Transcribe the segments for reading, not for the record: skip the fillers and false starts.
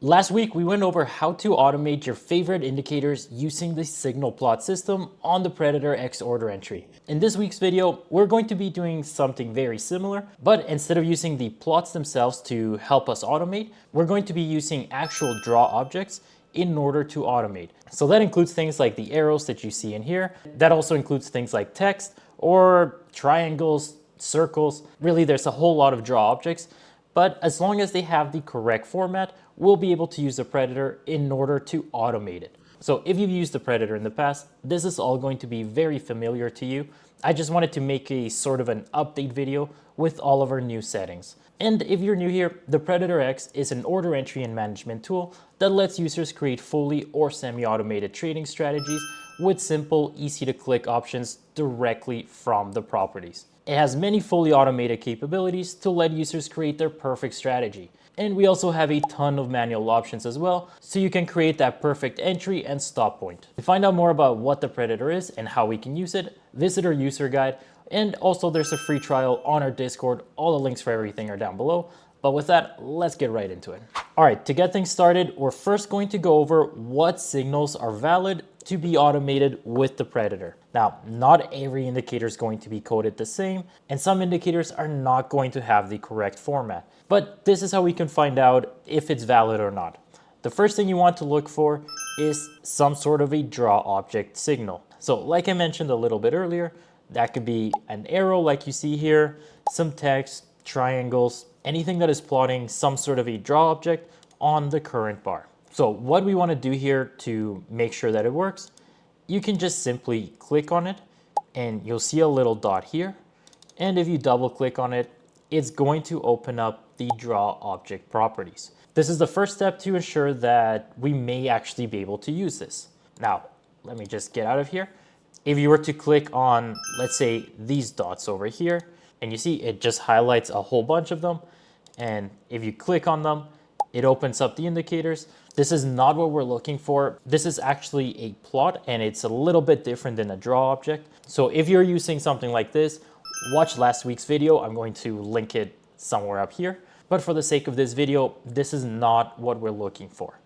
Last week, we went over how to automate your favorite indicators using the signal plot system on the Predator X order entry. In this week's video, we're going to be doing something very similar, but instead of using the plots themselves to help us automate, we're going to be using actual draw objects in order to automate. So that includes things like the arrows that you see in here. That also includes things like text or triangles, circles. Really, there's a whole lot of draw objects, but as long as they have the correct format, we'll be able to use the Predator in order to automate it. So if you've used the Predator in the past, this is all going to be very familiar to you. I just wanted to make a sort of an update video with all of our new settings. And if you're new here, the Predator X is an order entry and management tool that lets users create fully or semi-automated trading strategies with simple, easy to click options directly from the properties. It has many fully automated capabilities to let users create their perfect strategy. And we also have a ton of manual options as well, so you can create that perfect entry and stop point. To find out more about what the Predator is and how we can use it, visit our user guide, and also there's a free trial on our Discord. All the links for everything are down below. But with that, let's get right into it. All right, to get things started, we're first going to go over what signals are valid to be automated with the Predator. Now, not every indicator is going to be coded the same, and some indicators are not going to have the correct format. But this is how we can find out if it's valid or not. The first thing you want to look for is some sort of a draw object signal. So like I mentioned a little bit earlier, that could be an arrow like you see here, some text, triangles, anything that is plotting some sort of a draw object on the current bar. So what we want to do here to make sure that it works, you can just simply click on it and you'll see a little dot here. And if you double click on it, it's going to open up the draw object properties. This is the first step to ensure that we may actually be able to use this. Now, let me just get out of here. If you were to click on, let's say, these dots over here, and you see it just highlights a whole bunch of them. And if you click on them, it opens up the indicators. This is not what we're looking for. This is actually a plot, and it's a little bit different than a draw object. So if you're using something like this, watch last week's video. I'm going to link it somewhere up here. But for the sake of this video, this is not what we're looking for.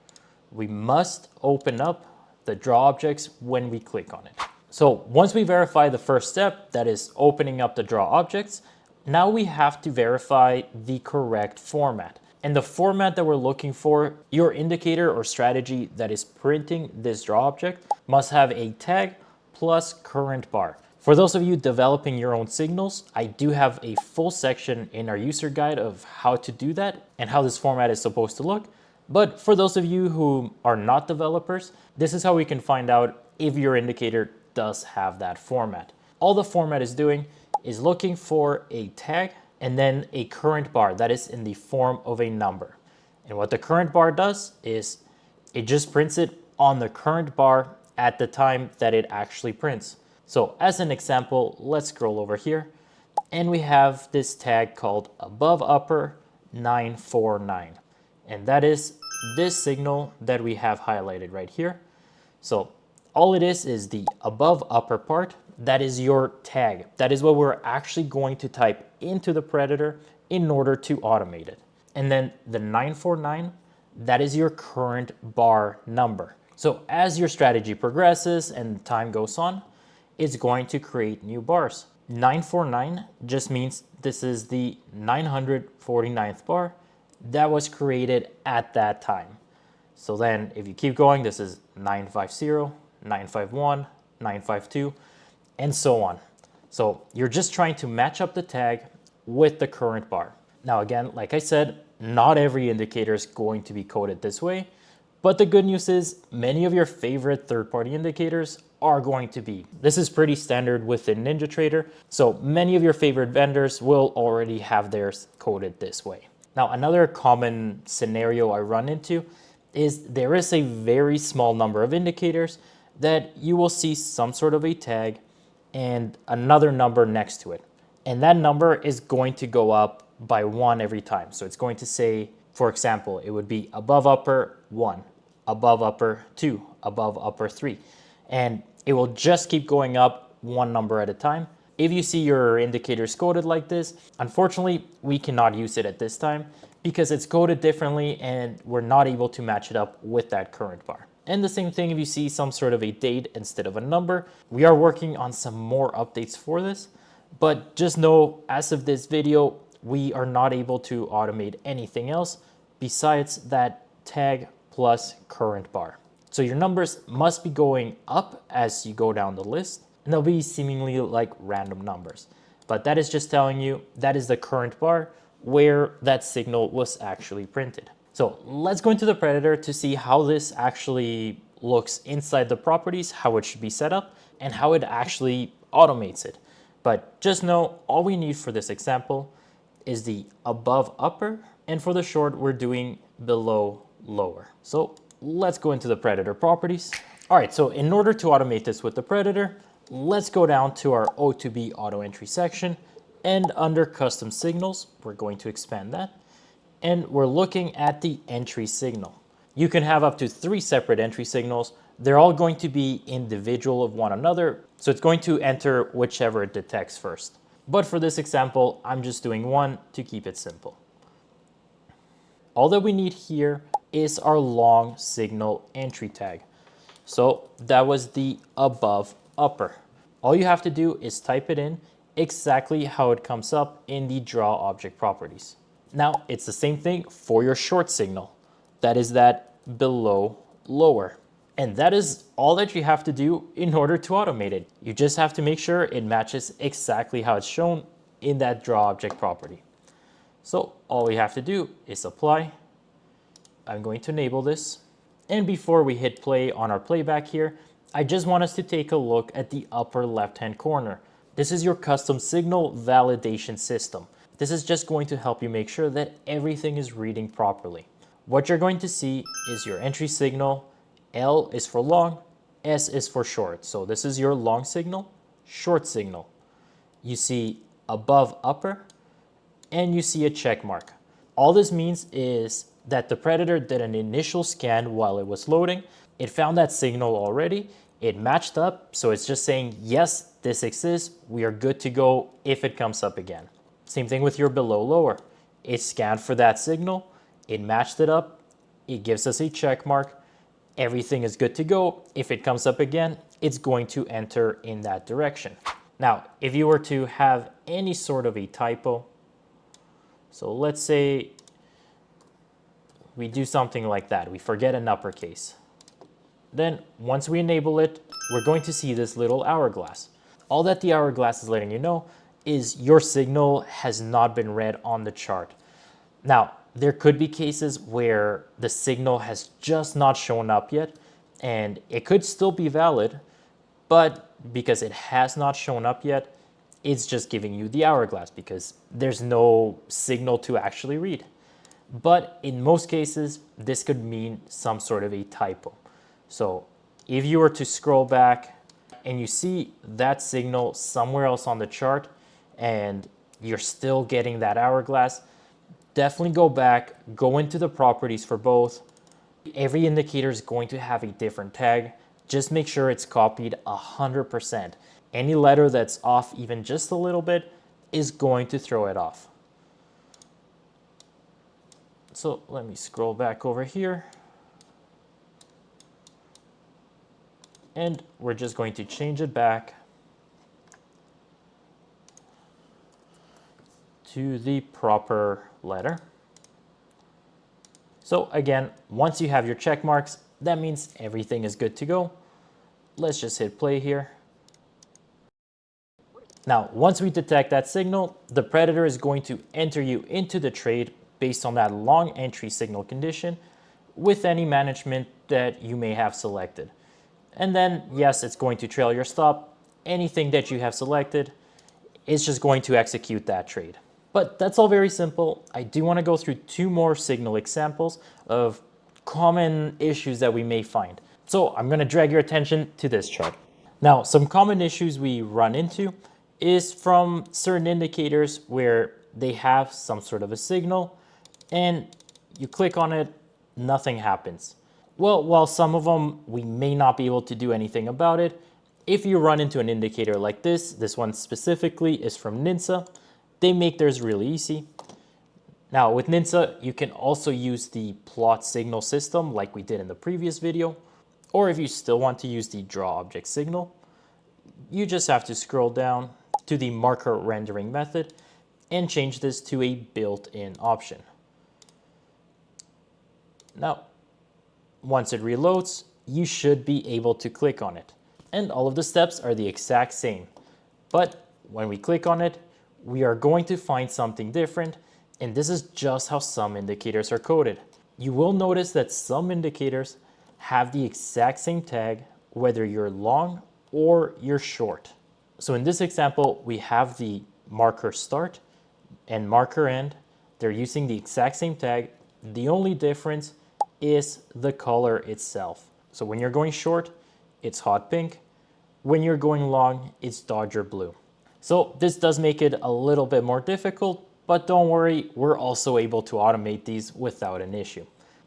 We must open up the draw objects when we click on it. So once we verify the first step, that is opening up the draw objects, now we have to verify the correct format. And the format that we're looking for, your indicator or strategy that is printing this draw object must have a tag plus current bar. For those of you developing your own signals, I do have a full section in our user guide of how to do that and how this format is supposed to look. But for those of you who are not developers, this is how we can find out if your indicator does have that format. All the format is doing is looking for a tag and then a current bar that is in the form of a number. And what the current bar does is it just prints it on the current bar at the time that it actually prints. So as an example, let's scroll over here and we have this tag called above upper 949. And that is this signal that we have highlighted right here. So all it is the above upper part. That is your tag. That is what we're actually going to type into the Predator in order to automate it. And then the 949, that is your current bar number. So as your strategy progresses and time goes on, it's going to create new bars. 949 just means this is the 949th bar that was created at that time. So then if you keep going, this is 950, 951, 952, and so on. So you're just trying to match up the tag with the current bar. Now again, like I said, not every indicator is going to be coded this way, but the good news is many of your favorite third-party indicators are going to be. This is pretty standard within NinjaTrader, so many of your favorite vendors will already have theirs coded this way. Now another common scenario I run into is there is a very small number of indicators that you will see some sort of a tag and another number next to it. And that number is going to go up by 1 every time. So it's going to say, for example, it would be above upper 1, above upper 2, above upper 3. And it will just keep going up one number at a time. If you see your indicators coded like this, unfortunately, we cannot use it at this time because it's coded differently and we're not able to match it up with that current bar. And the same thing if you see some sort of a date instead of a number. We are working on some more updates for this, but just know as of this video, we are not able to automate anything else besides that tag plus current bar. So your numbers must be going up as you go down the list, and they'll be seemingly like random numbers. But that is just telling you that is the current bar where that signal was actually printed. So let's go into the Predator to see how this actually looks inside the properties, how it should be set up, and how it actually automates it. But just know all we need for this example is the above upper, and for the short, we're doing below lower. So let's go into the Predator properties. All right, so in order to automate this with the Predator, let's go down to our O2B auto entry section, and under custom signals, we're going to expand that. And we're looking at the entry signal. You can have up to 3 separate entry signals. They're all going to be individual of one another, so it's going to enter whichever it detects first. But for this example, I'm just doing one to keep it simple. All that we need here is our long signal entry tag. So that was the above upper. All you have to do is type it in exactly how it comes up in the draw object properties. Now it's the same thing for your short signal. That is that below lower. And that is all that you have to do in order to automate it. You just have to make sure it matches exactly how it's shown in that draw object property. So all we have to do is apply. I'm going to enable this. And before we hit play on our playback here, I just want us to take a look at the upper left-hand corner. This is your custom signal validation system. This is just going to help you make sure that everything is reading properly. What you're going to see is your entry signal. L is for long, S is for short. So this is your long signal, short signal. You see above upper, and you see a check mark. All this means is that the Predator did an initial scan while it was loading. It found that signal already. It matched up, so it's just saying, yes, this exists. We are good to go if it comes up again. Same thing with your below lower. It scanned for that signal. It matched it up. It gives us a check mark. Everything is good to go. If it comes up again, it's going to enter in that direction. Now, if you were to have any sort of a typo, so let's say we do something like that. We forget an uppercase. Then once we enable it, we're going to see this little hourglass. All that the hourglass is letting you know is your signal has not been read on the chart. Now, there could be cases where the signal has just not shown up yet, and it could still be valid, but because it has not shown up yet, it's just giving you the hourglass because there's no signal to actually read. But in most cases, this could mean some sort of a typo. So if you were to scroll back and you see that signal somewhere else on the chart and you're still getting that hourglass, definitely go back, go into the properties for both. Every indicator is going to have a different tag. Just make sure it's copied 100%. Any letter that's off even just a little bit is going to throw it off. So let me scroll back over here. And we're just going to change it back to the proper letter. So again, once you have your check marks, that means everything is good to go. Let's just hit play here. Now, once we detect that signal, the Predator is going to enter you into the trade based on that long entry signal condition with any management that you may have selected. And then, yes, it's going to trail your stop. Anything that you have selected is just going to execute that trade. But that's all very simple. I do want to go through 2 more signal examples of common issues that we may find. So I'm going to drag your attention to this chart. Now, some common issues we run into is from certain indicators where they have some sort of a signal and you click on it, nothing happens. Well, while some of them we may not be able to do anything about it, if you run into an indicator like this one specifically is from ninZa. They make theirs really easy. Now with ninZa, you can also use the plot signal system like we did in the previous video, or if you still want to use the draw object signal, you just have to scroll down to the marker rendering method and change this to a built-in option. Now, once it reloads, you should be able to click on it. And all of the steps are the exact same. But when we click on it, we are going to find something different, and this is just how some indicators are coded. You will notice that some indicators have the exact same tag, whether you're long or you're short. So in this example, we have the marker start and marker end. They're using the exact same tag. The only difference is the color itself. So when you're going short, it's hot pink. When you're going long, it's Dodger blue. So this does make it a little bit more difficult, but don't worry, we're also able to automate these without an issue.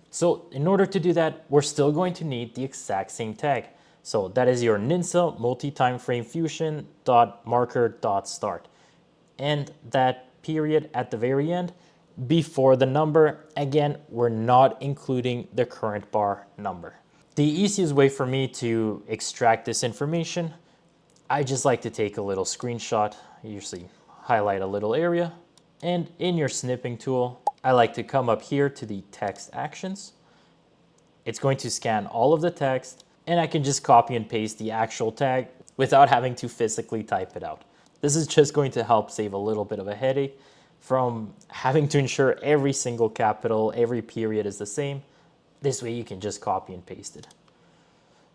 So in order to do that, we're still going to need the exact same tag. So that is your ninZa multi-time frame fusion .marker.start. And that period at the very end before the number, again, we're not including the current bar number. The easiest way for me to extract this information, I just like to take a little screenshot, usually highlight a little area, and in your snipping tool, I like to come up here to the text actions. It's going to scan all of the text, and I can just copy and paste the actual tag without having to physically type it out. This is just going to help save a little bit of a headache from having to ensure every single capital, every period is the same. This way you can just copy and paste it.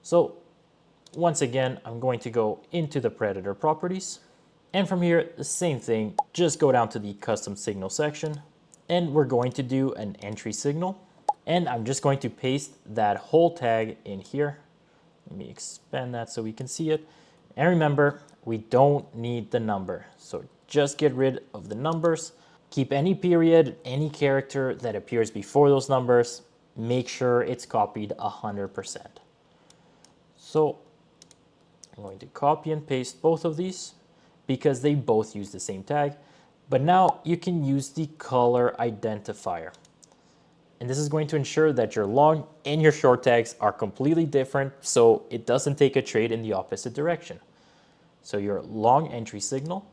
So once again, I'm going to go into the Predator properties. And from here, the same thing, just go down to the custom signal section, and we're going to do an entry signal. And I'm just going to paste that whole tag in here. Let me expand that so we can see it. And remember, we don't need the number. So just get rid of the numbers. Keep any period, any character that appears before those numbers. Make sure it's copied 100%. So I'm going to copy and paste both of these because they both use the same tag. But now you can use the color identifier. And this is going to ensure that your long and your short tags are completely different, so it doesn't take a trade in the opposite direction. So your long entry signal,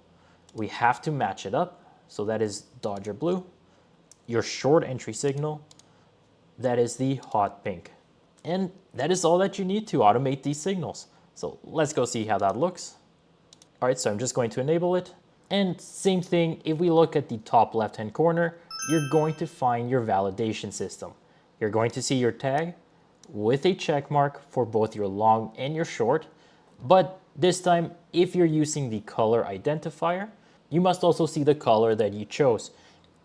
we have to match it up. So that is Dodger blue. Your short entry signal, that is the hot pink. And that is all that you need to automate these signals. So let's go see how that looks. All right, so I'm just going to enable it. And same thing, if we look at the top left-hand corner, you're going to find your validation system. You're going to see your tag with a check mark for both your long and your short. But this time, if you're using the color identifier, you must also see the color that you chose.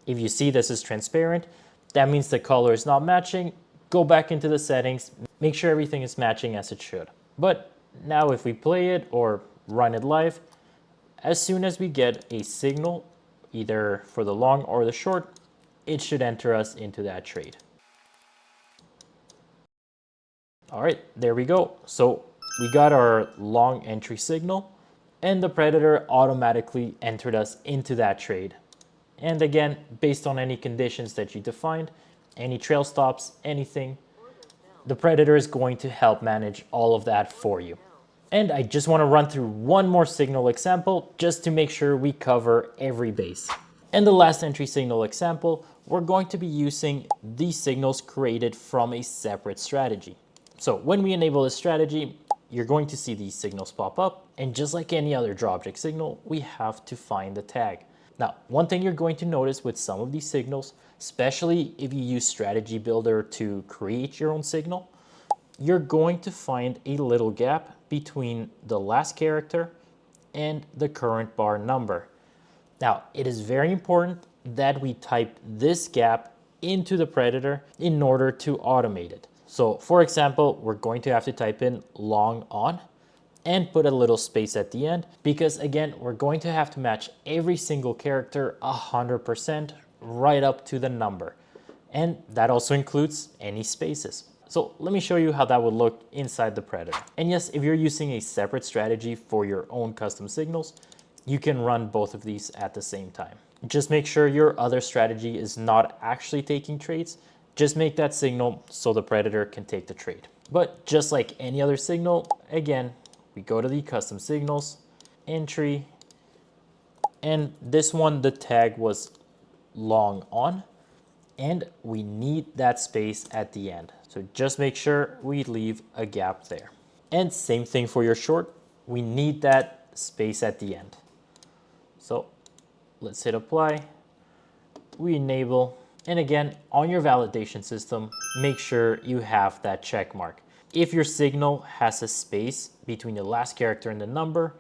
If you see this is transparent, that means the color is not matching. Go back into the settings, make sure everything is matching as it should. But now if we play it or run it live, as soon as we get a signal, either for the long or the short, it should enter us into that trade. All right, there we go. So we got our long entry signal, and the Predator automatically entered us into that trade. And again, based on any conditions that you defined, any trail stops, anything, the Predator is going to help manage all of that for you. And I just want to run through one more signal example just to make sure we cover every base. And the last entry signal example, we're going to be using these signals created from a separate strategy. So when we enable this strategy, you're going to see these signals pop up. And just like any other draw object signal, we have to find the tag. Now, one thing you're going to notice with some of these signals, especially if you use Strategy Builder to create your own signal, you're going to find a little gap between the last character and the current bar number. Now, it is very important that we type this gap into the Predator in order to automate it. So for example, we're going to have to type in long on and put a little space at the end because again, we're going to have to match every single character 100% right up to the number. And that also includes any spaces. So let me show you how that would look inside the Predator. And yes, if you're using a separate strategy for your own custom signals, you can run both of these at the same time. Just make sure your other strategy is not actually taking trades. Just make that signal so the predator can take the trade. But just like any other signal, again, we go to the custom signals, entry, and this one, the tag was long on, and we need that space at the end. So just make sure we leave a gap there. And same thing for your short, we need that space at the end. So let's hit apply, we enable, and again, on your validation system, make sure you have that check mark. If your signal has a space between the last character and the number,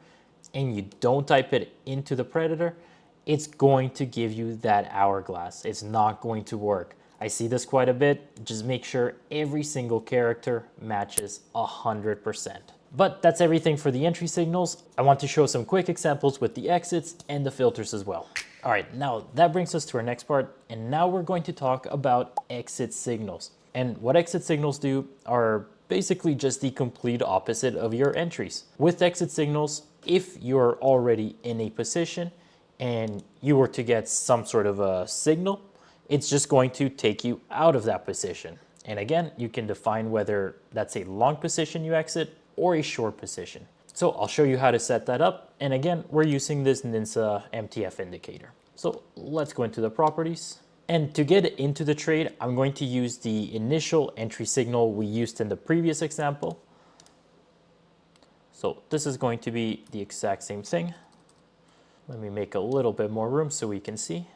and you don't type it into the predator, it's going to give you that hourglass. It's not going to work. I see this quite a bit. Just make sure every single character matches 100%. But that's everything for the entry signals. I want to show some quick examples with the exits and the filters as well. All right, now that brings us to our next part. And now we're going to talk about exit signals. And what exit signals do are basically just the complete opposite of your entries. With exit signals, if you're already in a position and you were to get some sort of a signal, it's just going to take you out of that position. And again, you can define whether that's a long position you exit or a short position. So I'll show you how to set that up. And again, we're using this NinZa MTF indicator. So let's go into the properties. And to get into the trade, I'm going to use the initial entry signal we used in the previous example. So this is going to be the exact same thing. Let me make a little bit more room so we can see.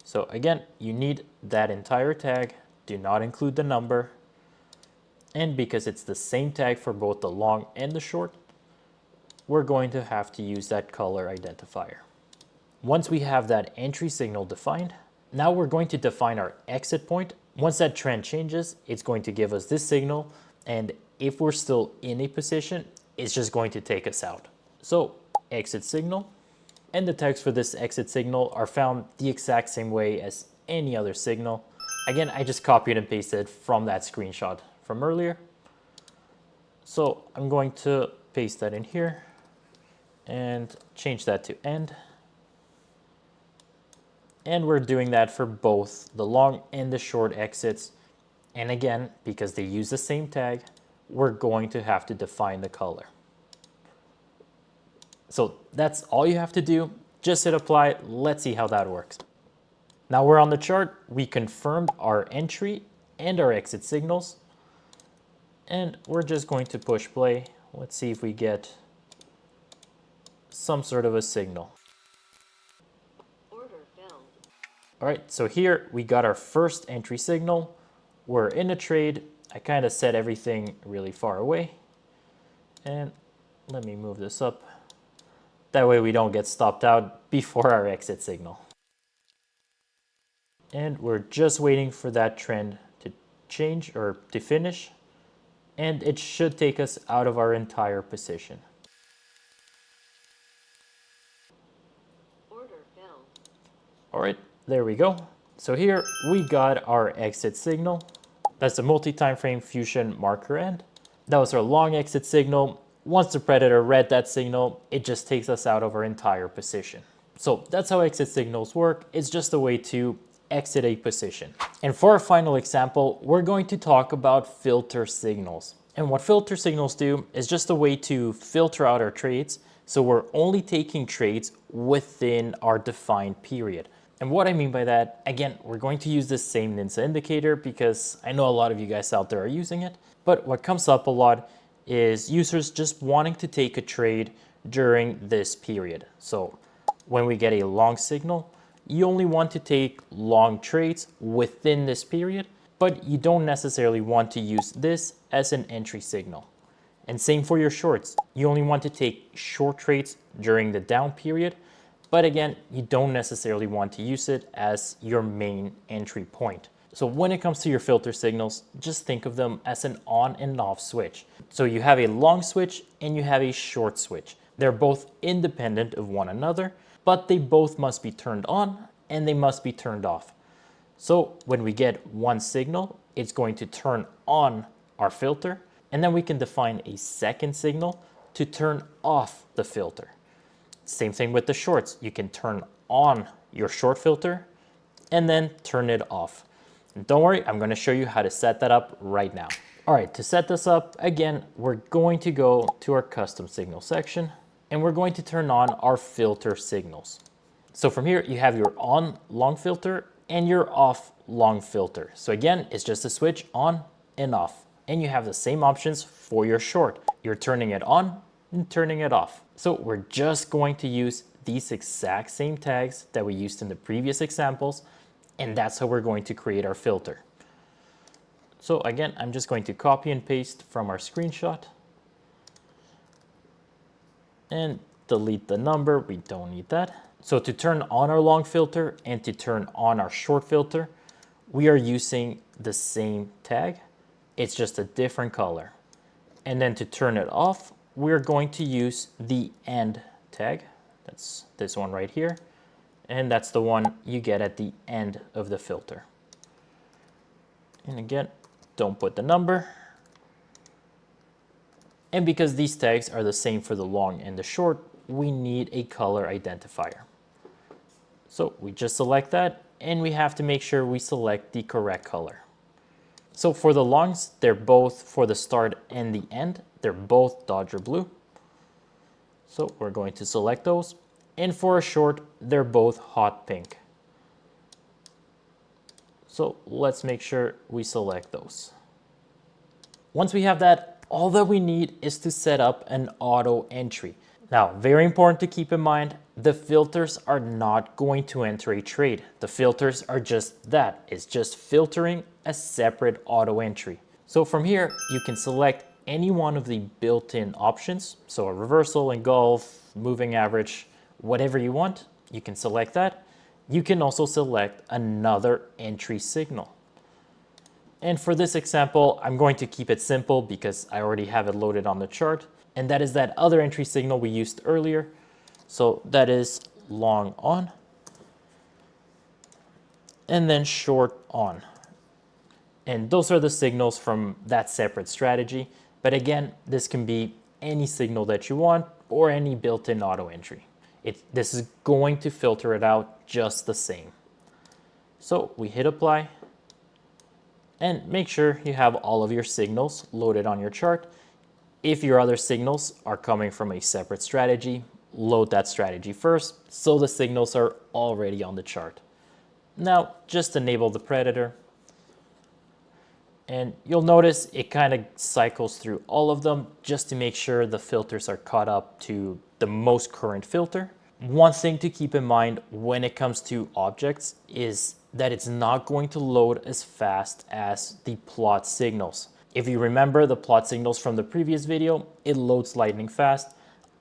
So again, you need that entire tag. Do not include the number. And because it's the same tag for both the long and the short, we're going to have to use that color identifier. Once we have that entry signal defined, now we're going to define our exit point. Once that trend changes, it's going to give us this signal. And if we're still in a position, it's just going to take us out. So exit signal. And the tags for this exit signal are found the exact same way as any other signal. Again, I just copied and pasted from that screenshot from earlier. So I'm going to paste that in here and change that to end. And we're doing that for both the long and the short exits. And again, because they use the same tag, we're going to have to define the color. So that's all you have to do. Just hit apply. Let's see how that works. Now we're on the chart. We confirmed our entry and our exit signals. And we're just going to push play. Let's see if we get some sort of a signal. All right, so here we got our first entry signal. We're in a trade. I kind of set everything really far away. And let me move this up. That way we don't get stopped out before our exit signal. And we're just waiting for that trend to change or to finish. And it should take us out of our entire position. All right, there we go. So here we got our exit signal. That's the multi-time frame fusion marker end. That was our long exit signal. Once the predator read that signal, it just takes us out of our entire position. So that's how exit signals work. It's just a way to exit a position. And for our final example, we're going to talk about filter signals. And what filter signals do is just a way to filter out our trades. So we're only taking trades within our defined period. And what I mean by that, again, we're going to use this same NinZa indicator because I know a lot of you guys out there are using it. But what comes up a lot is users just wanting to take a trade during this period. So when we get a long signal, you only want to take long trades within this period, but you don't necessarily want to use this as an entry signal. And same for your shorts. You only want to take short trades during the down period, but again, you don't necessarily want to use it as your main entry point. So when it comes to your filter signals, just think of them as an on and off switch. So you have a long switch and you have a short switch. They're both independent of one another, but they both must be turned on and they must be turned off. So when we get one signal, it's going to turn on our filter, and then we can define a second signal to turn off the filter. Same thing with the shorts. You can turn on your short filter, and then turn it off. And don't worry, I'm going to show you how to set that up right now. All right, to set this up, again, we're going to go to our custom signal section, and we're going to turn on our filter signals. So from here, you have your on long filter and your off long filter. So again, it's just a switch on and off. And you have the same options for your short. You're turning it on and turning it off. So we're just going to use these exact same tags that we used in the previous examples, and that's how we're going to create our filter. So again, I'm just going to copy and paste from our screenshot and delete the number. We don't need that. So to turn on our long filter and to turn on our short filter, we are using the same tag. It's just a different color. And then to turn it off, we're going to use the end tag. That's this one right here. And that's the one you get at the end of the filter. And again, don't put the number. And because these tags are the same for the long and the short, we need a color identifier. So we just select that, and we have to make sure we select the correct color. So for the longs, they're both for the start and the end. They're both Dodger blue. So we're going to select those. And for a short, they're both hot pink. So let's make sure we select those. Once we have that, all that we need is to set up an auto entry. Now, very important to keep in mind, the filters are not going to enter a trade. The filters are just that. It's just filtering a separate auto entry. So from here, you can select any one of the built-in options. So a reversal, engulf, moving average, whatever you want, you can select that. You can also select another entry signal. And for this example, I'm going to keep it simple because I already have it loaded on the chart. And that is that other entry signal we used earlier. So that is long on and then short on. And those are the signals from that separate strategy. But again, this can be any signal that you want or any built-in auto entry. This is going to filter it out just the same. So we hit apply and make sure you have all of your signals loaded on your chart. If your other signals are coming from a separate strategy, load that strategy first so the signals are already on the chart. Now just enable the predator. And you'll notice it kind of cycles through all of them just to make sure the filters are caught up to the most current filter. One thing to keep in mind when it comes to objects is that it's not going to load as fast as the plot signals. If you remember the plot signals from the previous video, it loads lightning fast.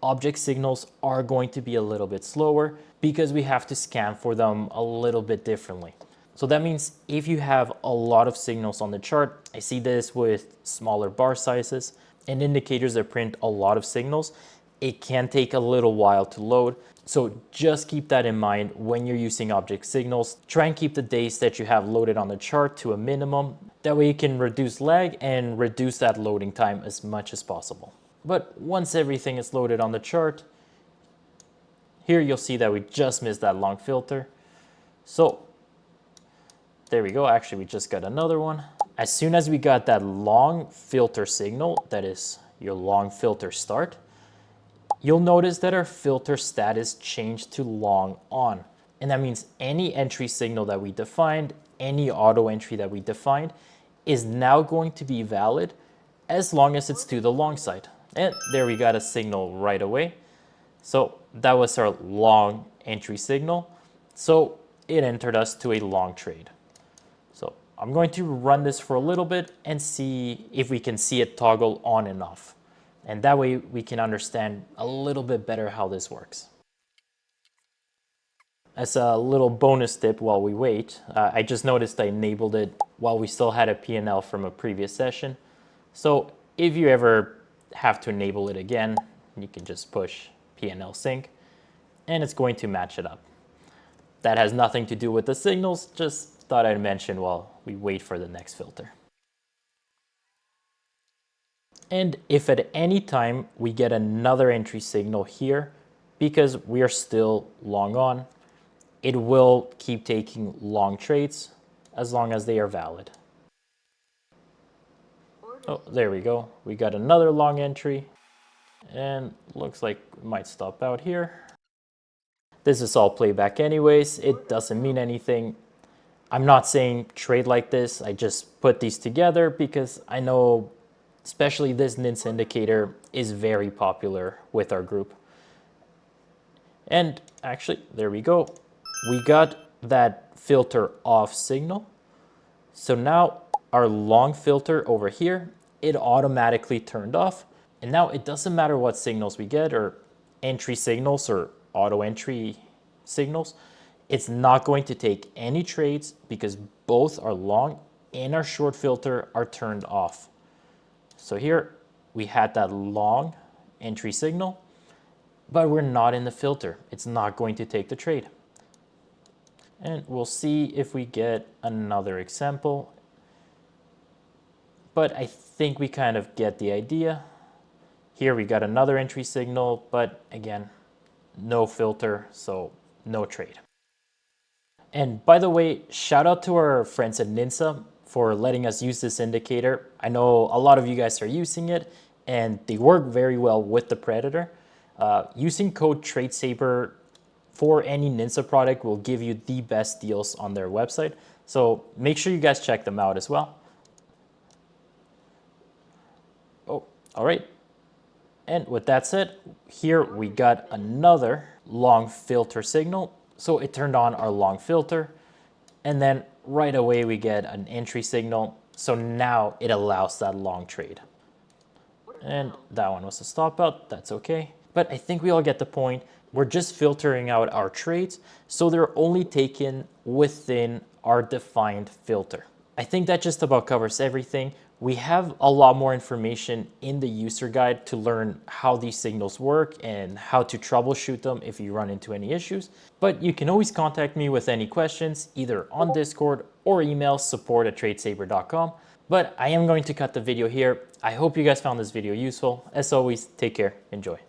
Object signals are going to be a little bit slower because we have to scan for them a little bit differently. So that means if you have a lot of signals on the chart, I see this with smaller bar sizes and indicators that print a lot of signals, it can take a little while to load. So just keep that in mind when you're using object signals. Try and keep the days that you have loaded on the chart to a minimum. That way you can reduce lag and reduce that loading time as much as possible. But once everything is loaded on the chart, here you'll see that we just missed that long filter. So there we go. Actually, we just got another one. As soon as we got that long filter signal, that is your long filter start, you'll notice that our filter status changed to long on. And that means any entry signal that we defined, any auto entry that we defined, is now going to be valid as long as it's to the long side. And there we got a signal right away. So that was our long entry signal. So it entered us to a long trade. So I'm going to run this for a little bit and see if we can see it toggle on and off. And that way we can understand a little bit better how this works. As a little bonus tip while we wait, I just noticed I enabled it while we still had a P&L from a previous session. So if you ever have to enable it again, you can just push P&L sync and it's going to match it up. That has nothing to do with the signals, just thought I'd mention while we wait for the next filter. And if at any time we get another entry signal here, because we are still long on, it will keep taking long trades as long as they are valid. Oh, there we go. We got another long entry and looks like it might stop out here. This is all playback anyways. It doesn't mean anything. I'm not saying trade like this. I just put these together because I know especially this NinZa indicator is very popular with our group. And actually, there we go. We got that filter off signal. So now our long filter over here, it automatically turned off. And now it doesn't matter what signals we get or entry signals or auto entry signals. It's not going to take any trades because both our long and our short filter are turned off. So here we had that long entry signal, but we're not in the filter. It's not going to take the trade. And we'll see if we get another example. But I think we kind of get the idea. Here we got another entry signal, but again, no filter, so no trade. And by the way, shout out to our friends at NinZa for letting us use this indicator. I know a lot of you guys are using it and they work very well with the Predator. Using code TradeSaber for any NinZa product will give you the best deals on their website. So make sure you guys check them out as well. Oh, all right. And with that said, here we got another long filter signal. So it turned on our long filter and then right away we get an entry signal. So now it allows that long trade. And that one was a stop out, that's okay. But I think we all get the point. We're just filtering out our trades. So they're only taken within our defined filter. I think that just about covers everything. We have a lot more information in the user guide to learn how these signals work and how to troubleshoot them if you run into any issues. But you can always contact me with any questions, either on Discord or email support@tradesaber.com. But I am going to cut the video here. I hope you guys found this video useful. As always, take care, enjoy.